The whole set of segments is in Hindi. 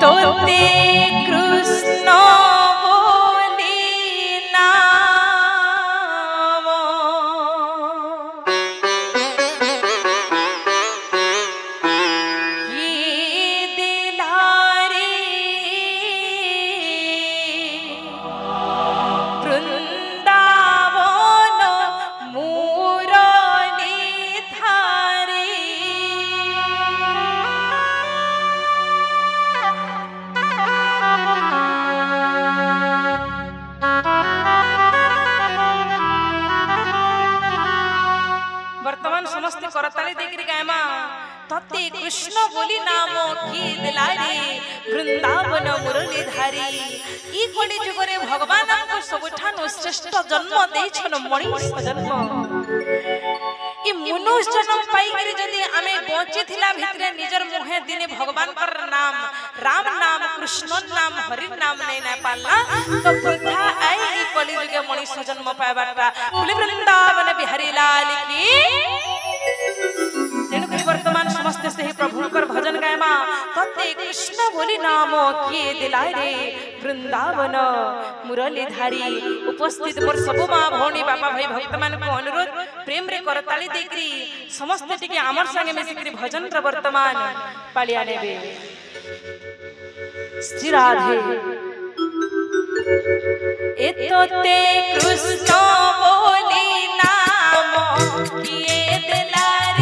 तोते कृष्ण बोली नाम ये दिलारे वृंदावन मुरली धारी वर्तमान समस्त करताली देखरी गायमा तते कृष्ण बोली नाम की दिलारी वृंदावन मुरली धारी ई कोडी जुगरे भगवान को सबठानु श्रेष्ठ जन्म देछन मनुष्य जन्म ई मनुष्य जन्म पाई करी जदी आमे बंची थिला भितरे निजर मुहे दिने भगवान कर नाम राम नाम कृष्ण नाम हरि नाम नै ना पाला तो वृथा आई ई कोडी जुगे मनुष्य जन्म पाइबाटा बोले वृंदावन बिहारी लाल की तेणुकरी वर्तमान समस्त से ही प्रभु कर भजन गायमा तते कृष्ण बोली नाम किए दिलाय रे वृंदावन मुरली धारी उपस्थित मोर सबु मां भौणी बापा भाई भक्त मान को अनुरोध प्रेम रे करताली देखरी समस्त टिके आमर संगे मिसिकरी भजन रे वर्तमान पालिया नेबे श्री राधे एतोते कृष्ण बोली नाम किए दिलाय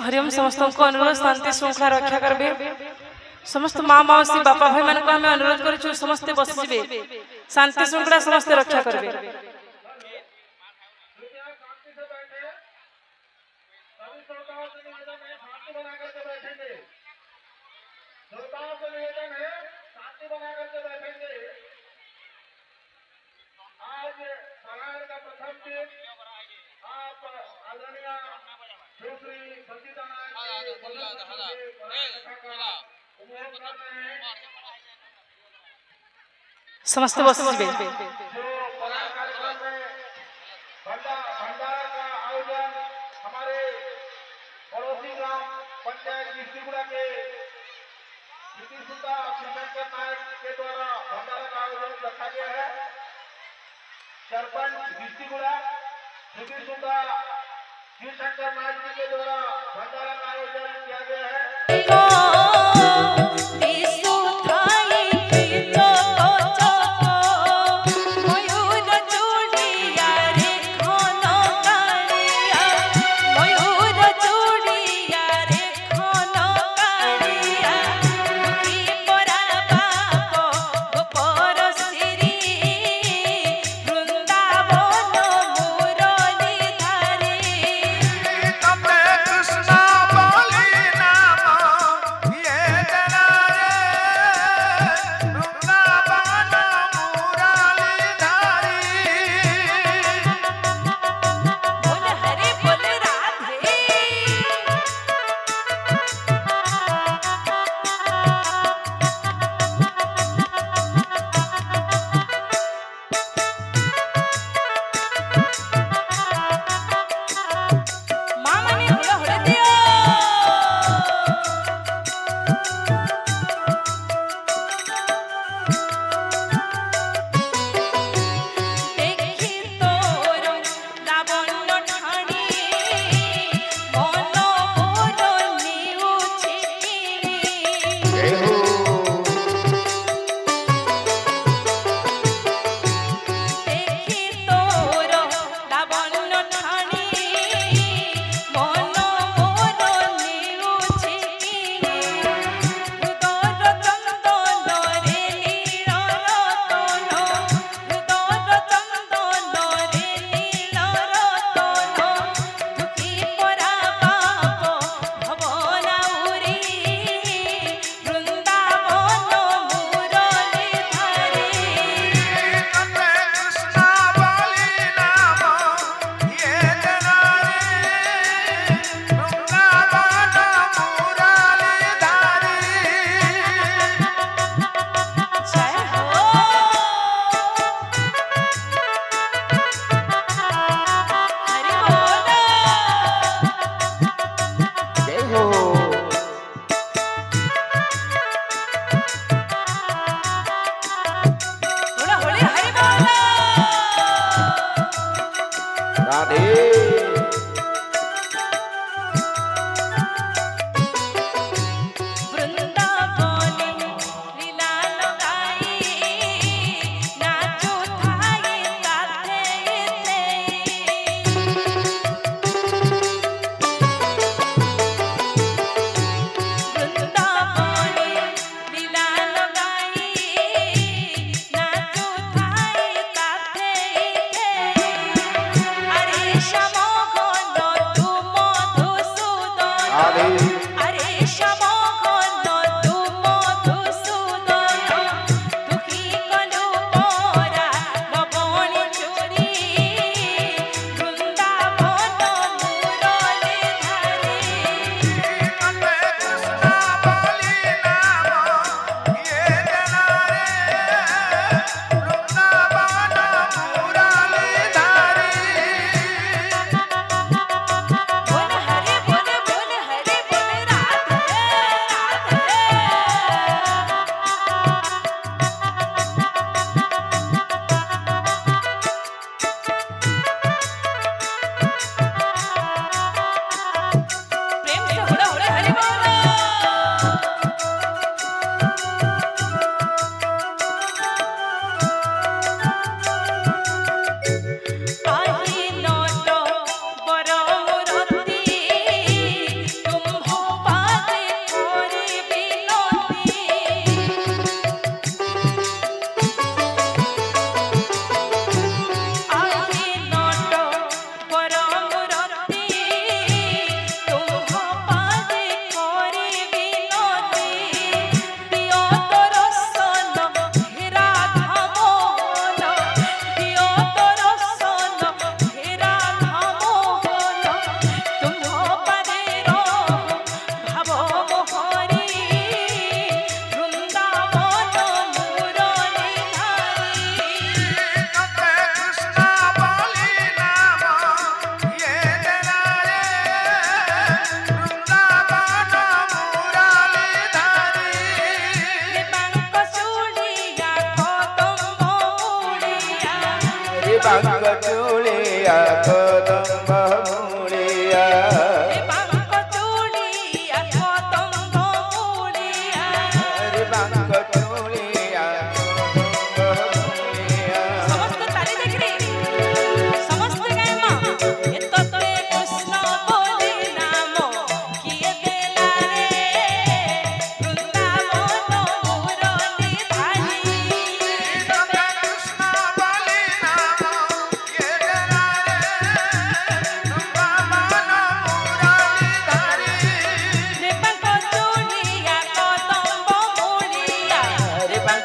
हरिओम समस्त को अनुरोध शांति श्रृंखला रक्षा करबे समस्त माँ मौसी बापा भाई मान को हमें अनुरोध करू समस्त बस जिबे शांति श्रृंखला समस्त रक्षा करबे समस्त बस जिबे सरपंच डिस्ट्रिक्ट शिवशंकर नाथ जी के द्वारा भंडारा का आयोजन किया गया है। परस राधे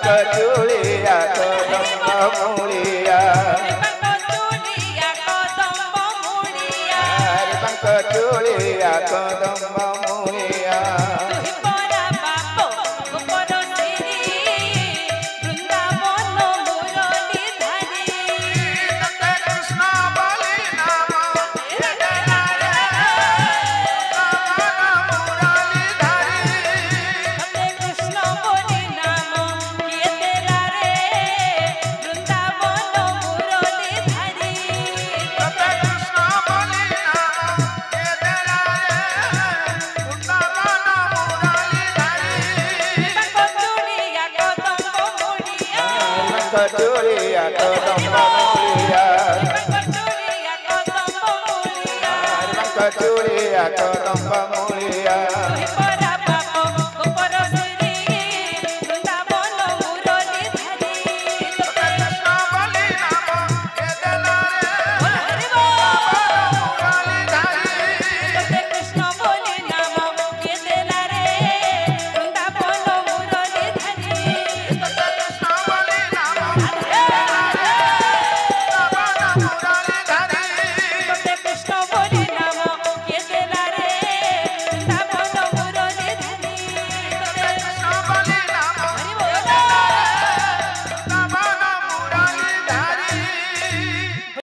चूड़िया कदम मूड़िया चूड़िया कदम मूड़िया चूड़िया कदम मूड़िया